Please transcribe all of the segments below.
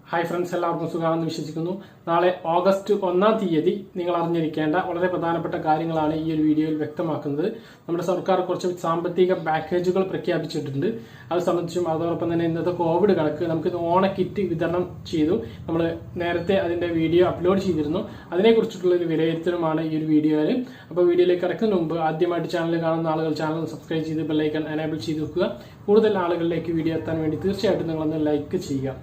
Hi friends, എല്ലാവർക്കും സുഖമാണെന്ന് വിശ്വസിക്കുന്നു. നാളെ ഓഗസ്റ്റ് 1-ാം തീയതി നിങ്ങൾ അറിഞ്ഞിരിക്കേണ്ട വളരെ പ്രധാനപ്പെട്ട കാര്യങ്ങളാണ് ഈ ഒരു വീഡിയോയിൽ വ്യക്തമാക്കുന്നത്. നമ്മുടെ സർക്കാർ കുറച്ച് സാമ്പത്തിക പാക്കേജുകൾ പ്രഖ്യാപിച്ചിട്ടുണ്ട്. അത് സംബന്ധിച്ചും അതോടൊപ്പം തന്നെ ഇന്നത്തെ കോവിഡ് കണക്ക് നമുക്ക് ഓണ കിറ്റ് വിതരണം ചെയ്തു. നമ്മൾ നേരത്തെ അതിന്റെ വീഡിയോ അപ്ലോഡ് ചെയ്തിരുന്നു. അതിനെക്കുറിച്ചിട്ടുള്ള ഒരു വിലയിരുത്തലുമാണ് ഈ ഒരു വീഡിയോയിൽ. അപ്പോൾ വീഡിയോയിലേക്ക് കടക്കുന്നതിന് മുമ്പ് ആദ്യമായിട്ട് ചാനൽ കാണുന്ന ആളുകൾ ചാനൽ സബ്സ്ക്രൈബ് ചെയ്ത് ബെൽ ഐക്കൺ എനേബിൾ ചെയ്ത് വെക്കുക. കൂടുതൽ ആളുകളിലേക്ക് വീഡിയോ എത്താൻ വേണ്ടി തീർച്ചയായിട്ടും നിങ്ങളൊന്ന് ലൈക്ക് ചെയ്യുക.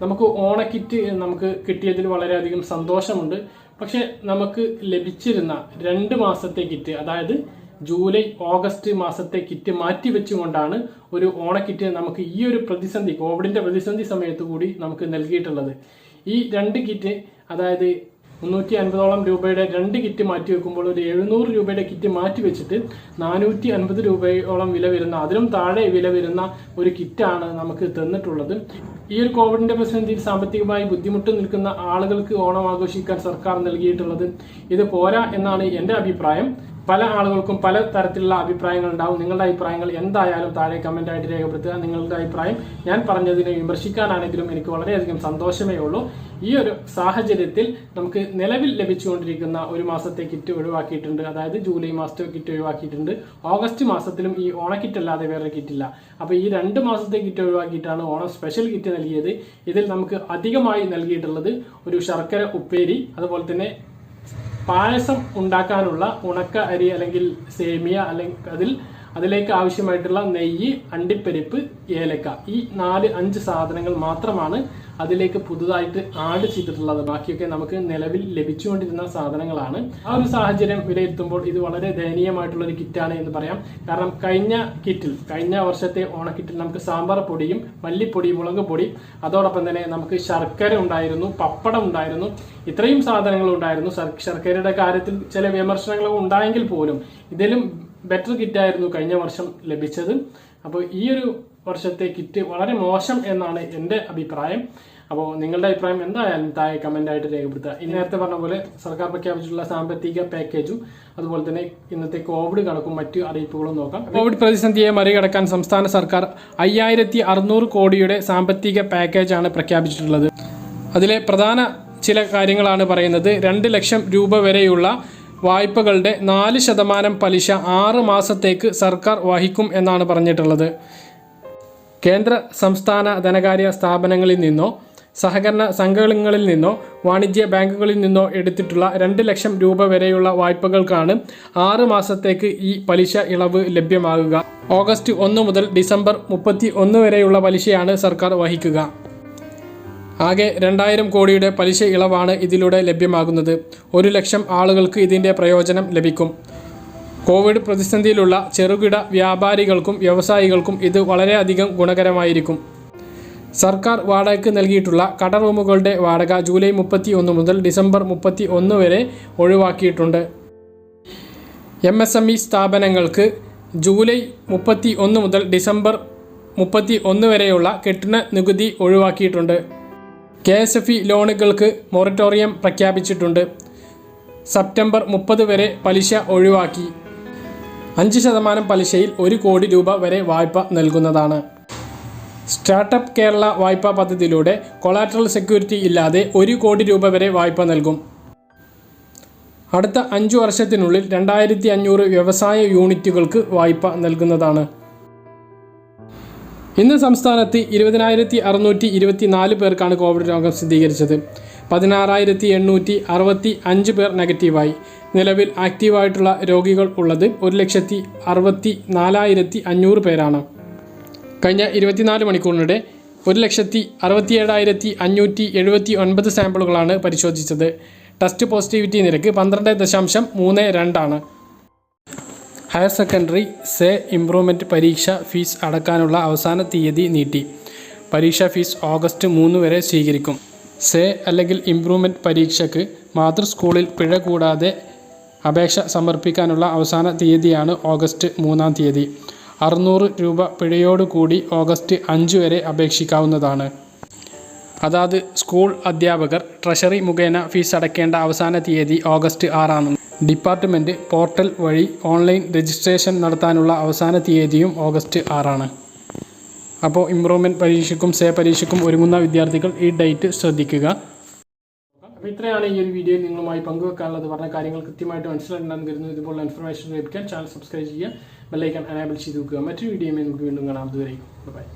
നമുക്ക് ഓണക്കിറ്റ് നമുക്ക് കിട്ടിയതിൽ വളരെയധികം സന്തോഷമുണ്ട്. പക്ഷെ നമുക്ക് ലഭിച്ചിരുന്ന 2 മാസത്തെ കിറ്റ്, അതായത് ജൂലൈ ഓഗസ്റ്റ് മാസത്തെ കിറ്റ് മാറ്റിവെച്ചുകൊണ്ടാണ് ഒരു ഓണക്കിറ്റ് നമുക്ക് ഈ ഒരു പ്രതിസന്ധി, കോവിഡിന്റെ പ്രതിസന്ധി സമയത്ത് കൂടി നമുക്ക് നൽകിയിട്ടുള്ളത്. ഈ 2 കിറ്റ്, അതായത് 350ഓളം രൂപയുടെ 2 കിറ്റ് മാറ്റി വെക്കുമ്പോൾ ഒരു 700 രൂപയുടെ കിറ്റ് മാറ്റി വെച്ചിട്ട് 450 രൂപയോളം വില വരുന്ന, അതിലും താഴെ വില വരുന്ന ഒരു കിറ്റാണ് നമുക്ക് തന്നിട്ടുള്ളത്. ഈ ഒരു കോവിഡിന്റെ പ്രതിസന്ധിയിൽ സാമ്പത്തികമായി ബുദ്ധിമുട്ട് നിൽക്കുന്ന ആളുകൾക്ക് ഓണം ആഘോഷിക്കാൻ സർക്കാർ നൽകിയിട്ടുള്ളത് ഇത് പോരാ എന്നാണ് എന്റെ അഭിപ്രായം. പല ആളുകൾക്കും പല തരത്തിലുള്ള അഭിപ്രായങ്ങൾ ഉണ്ടാവും. നിങ്ങളുടെ അഭിപ്രായങ്ങൾ എന്തായാലും താഴെ കമന്റ് ആയിട്ട് രേഖപ്പെടുത്തുക. നിങ്ങളുടെ അഭിപ്രായം ഞാൻ പറഞ്ഞതിനെ വിമർശിക്കാനാണെങ്കിലും എനിക്ക് വളരെയധികം സന്തോഷമേ ഉള്ളൂ. ഈ ഒരു സാഹചര്യത്തിൽ നമുക്ക് നിലവിൽ ലഭിച്ചുകൊണ്ടിരിക്കുന്ന ഒരു മാസത്തെ കിറ്റ് ഒഴിവാക്കിയിട്ടുണ്ട്. അതായത് ജൂലൈ മാസത്തെ കിറ്റ് ഒഴിവാക്കിയിട്ടുണ്ട്. ഓഗസ്റ്റ് മാസത്തിലും ഈ ഓണക്കിറ്റ് അല്ലാതെ വേറെ കിറ്റില്ല. അപ്പോൾ ഈ 2 മാസത്തെ കിറ്റ് ഒഴിവാക്കിയിട്ടാണ് ഓണം സ്പെഷ്യൽ കിറ്റ് നൽകിയത്. ഇതിൽ നമുക്ക് അധികമായി നൽകിയിട്ടുള്ളത് ഒരു ശർക്കര ഉപ്പേരി, അതുപോലെ തന്നെ പായസം ഉണ്ടാക്കാനുള്ള ഉണക്ക അരി അല്ലെങ്കിൽ സേമിയ, അല്ലെങ്കിൽ അതിലേക്ക് ആവശ്യമായിട്ടുള്ള നെയ്യ്, അണ്ടിപ്പരിപ്പ്, ഏലക്ക, ഈ 4-5 സാധനങ്ങൾ മാത്രമാണ് അതിലേക്ക് പുതുതായിട്ട് ആഡ് ചെയ്തിട്ടുള്ളത്. ബാക്കിയൊക്കെ നമുക്ക് നിലവിൽ ലഭിച്ചുകൊണ്ടിരുന്ന സാധനങ്ങളാണ്. ആ ഒരു സാഹചര്യം വിലയിരുത്തുമ്പോൾ ഇത് വളരെ ദയനീയമായിട്ടുള്ള ഒരു കിറ്റാണ് എന്ന് പറയാം. കാരണം കഴിഞ്ഞ വർഷത്തെ ഓണക്കിറ്റിൽ നമുക്ക് സാമ്പാർ പൊടിയും മല്ലിപ്പൊടി, മുളക് പൊടി, അതോടൊപ്പം തന്നെ നമുക്ക് ശർക്കര ഉണ്ടായിരുന്നു, പപ്പടം ഉണ്ടായിരുന്നു, ഇത്രയും സാധനങ്ങൾ ഉണ്ടായിരുന്നു. ശർക്കരയുടെ കാര്യത്തിൽ ചില വിമർശനങ്ങൾ ഉണ്ടായെങ്കിൽ പോലും ഇതിലും ബെറ്റർ കിറ്റായിരുന്നു കഴിഞ്ഞ വർഷം ലഭിച്ചത്. അപ്പോൾ ഈ ഒരു വർഷത്തെ കിറ്റ് വളരെ മോശം എന്നാണ് എൻ്റെ അഭിപ്രായം. അപ്പോൾ നിങ്ങളുടെ അഭിപ്രായം എന്തായാലും താഴെ കമന്റ് ആയിട്ട് രേഖപ്പെടുത്തുക. ഈ നേരത്തെ പറഞ്ഞ പോലെ സർക്കാർ പ്രഖ്യാപിച്ചിട്ടുള്ള സാമ്പത്തിക പാക്കേജും അതുപോലെ തന്നെ ഇന്നത്തെ കോവിഡ് കണക്കും മറ്റു അറിയിപ്പുകളും നോക്കാം. കോവിഡ് പ്രതിസന്ധിയെ മറികടക്കാൻ സംസ്ഥാന സർക്കാർ 5600 കോടിയുടെ സാമ്പത്തിക പാക്കേജാണ് പ്രഖ്യാപിച്ചിട്ടുള്ളത്. അതിലെ പ്രധാന ചില കാര്യങ്ങളാണ് പറയുന്നത്. 2 ലക്ഷം രൂപ വരെയുള്ള വായ്പകളുടെ 4% പലിശ 6 മാസത്തേക്ക് സർക്കാർ വഹിക്കും എന്നാണ് പറഞ്ഞിട്ടുള്ളത്. കേന്ദ്ര സംസ്ഥാന ധനകാര്യ സ്ഥാപനങ്ങളിൽ നിന്നോ സഹകരണ സംഘങ്ങളിൽ നിന്നോ വാണിജ്യ ബാങ്കുകളിൽ നിന്നോ എടുത്തിട്ടുള്ള 2 ലക്ഷം രൂപ വരെയുള്ള വായ്പകൾക്കാണ് 6 മാസത്തേക്ക് ഈ പലിശ ഇളവ് ലഭ്യമാകുക. ഓഗസ്റ്റ് 1 മുതൽ ഡിസംബർ 31 വരെയുള്ള പലിശയാണ് സർക്കാർ വഹിക്കുക. ആകെ 2000 കോടിയുടെ പലിശ ഇളവാണ് ഇതിലൂടെ ലഭ്യമാകുന്നത്. 1 ലക്ഷം ആളുകൾക്ക് ഇതിൻ്റെ പ്രയോജനം ലഭിക്കും. കോവിഡ് പ്രതിസന്ധിയിലുള്ള ചെറുകിട വ്യാപാരികൾക്കും വ്യവസായികൾക്കും ഇത് വളരെയധികം ഗുണകരമായിരിക്കും. സർക്കാർ വാടകയ്ക്ക് നൽകിയിട്ടുള്ള കട റൂമുകളുടെ വാടക ജൂലൈ 31 മുതൽ ഡിസംബർ 31 വരെ ഒഴിവാക്കിയിട്ടുണ്ട്. MSME സ്ഥാപനങ്ങൾക്ക് ജൂലൈ 31 മുതൽ ഡിസംബർ 31 വരെയുള്ള കെട്ടിട നികുതി ഒഴിവാക്കിയിട്ടുണ്ട്. KSFE ലോണുകൾക്ക് മൊറട്ടോറിയം പ്രഖ്യാപിച്ചിട്ടുണ്ട്. സെപ്റ്റംബർ 30 വരെ പലിശ ഒഴിവാക്കി. 5% പലിശയിൽ 1 കോടി രൂപ വരെ വായ്പ നൽകുന്നതാണ്. സ്റ്റാർട്ടപ്പ് കേരള വായ്പാ പദ്ധതിയിലൂടെ കൊളാറ്ററൽ സെക്യൂരിറ്റി ഇല്ലാതെ 1 കോടി രൂപ വരെ വായ്പ നൽകും. അടുത്ത 5 വർഷത്തിനുള്ളിൽ 2500 വ്യവസായ യൂണിറ്റുകൾക്ക് വായ്പ നൽകുന്നതാണ്. ഇന്ന് സംസ്ഥാനത്ത് 20,624 പേർക്കാണ് കോവിഡ് രോഗം സ്ഥിരീകരിച്ചത്. 16,865 പേർ നെഗറ്റീവായി. നിലവിൽ ആക്റ്റീവായിട്ടുള്ള രോഗികൾ ഉള്ളത് 1,64,500 പേരാണ്. കഴിഞ്ഞ 24 മണിക്കൂറിനിടെ 1,67,579 സാമ്പിളുകളാണ് പരിശോധിച്ചത്. ടെസ്റ്റ് പോസിറ്റിവിറ്റി നിരക്ക് 12.32 ആണ്. ഹയർ സെക്കൻഡറി സേ ഇംപ്രൂവ്മെൻറ്റ് പരീക്ഷ ഫീസ് അടക്കാനുള്ള അവസാന തീയതി നീട്ടി. പരീക്ഷാ ഫീസ് ഓഗസ്റ്റ് 3 വരെ സ്വീകരിക്കും. സേ അല്ലെങ്കിൽ ഇംപ്രൂവ്മെൻറ്റ് പരീക്ഷയ്ക്ക് മാതൃസ്കൂളിൽ പിഴ കൂടാതെ അപേക്ഷ സമർപ്പിക്കാനുള്ള അവസാന തീയതിയാണ് ഓഗസ്റ്റ് 3-ാം തീയതി. 600 രൂപ പിഴയോടുകൂടി ഓഗസ്റ്റ് 5 വരെ അപേക്ഷിക്കാവുന്നതാണ്. അതാത് സ്കൂൾ അധ്യാപകർ ട്രഷറി മുഖേന ഫീസ് അടയ്ക്കേണ്ട അവസാന തീയതി ഓഗസ്റ്റ് 6 ആണ്. ഡിപ്പാർട്ട്മെൻറ്റ് പോർട്ടൽ വഴി ഓൺലൈൻ രജിസ്ട്രേഷൻ നടത്താനുള്ള അവസാന തീയതിയും ഓഗസ്റ്റ് 6 ആണ്. അപ്പോൾ ഇംപ്രൂവ്മെൻറ്റ് പരീക്ഷയ്ക്കും സേ പരീക്ഷയ്ക്കും ഒരുങ്ങുന്ന വിദ്യാർത്ഥികൾ ഈ ഡേറ്റ് ശ്രദ്ധിക്കുക. അപ്പോൾ ഇത്രയാണ് ഈ ഒരു വീഡിയോയിൽ നിങ്ങളുമായി പങ്കുവെക്കാനുള്ളത്. പറഞ്ഞ കാര്യങ്ങൾ കൃത്യമായിട്ട് മനസ്സിലായിട്ടുണ്ടെന്ന് കരുതുന്നു. ഇതുപോലുള്ള ഇൻഫർമേഷൻ ലഭിക്കാൻ ചാനൽ സബ്സ്ക്രൈബ് ചെയ്യുക, ബെല്ലൈക്കൺ എനേബിൾ ചെയ്ത് വെക്കുക. മറ്റൊരു വീഡിയോയുമായി നമുക്ക് വീണ്ടും കാണാം. അതുവരെ ബൈ.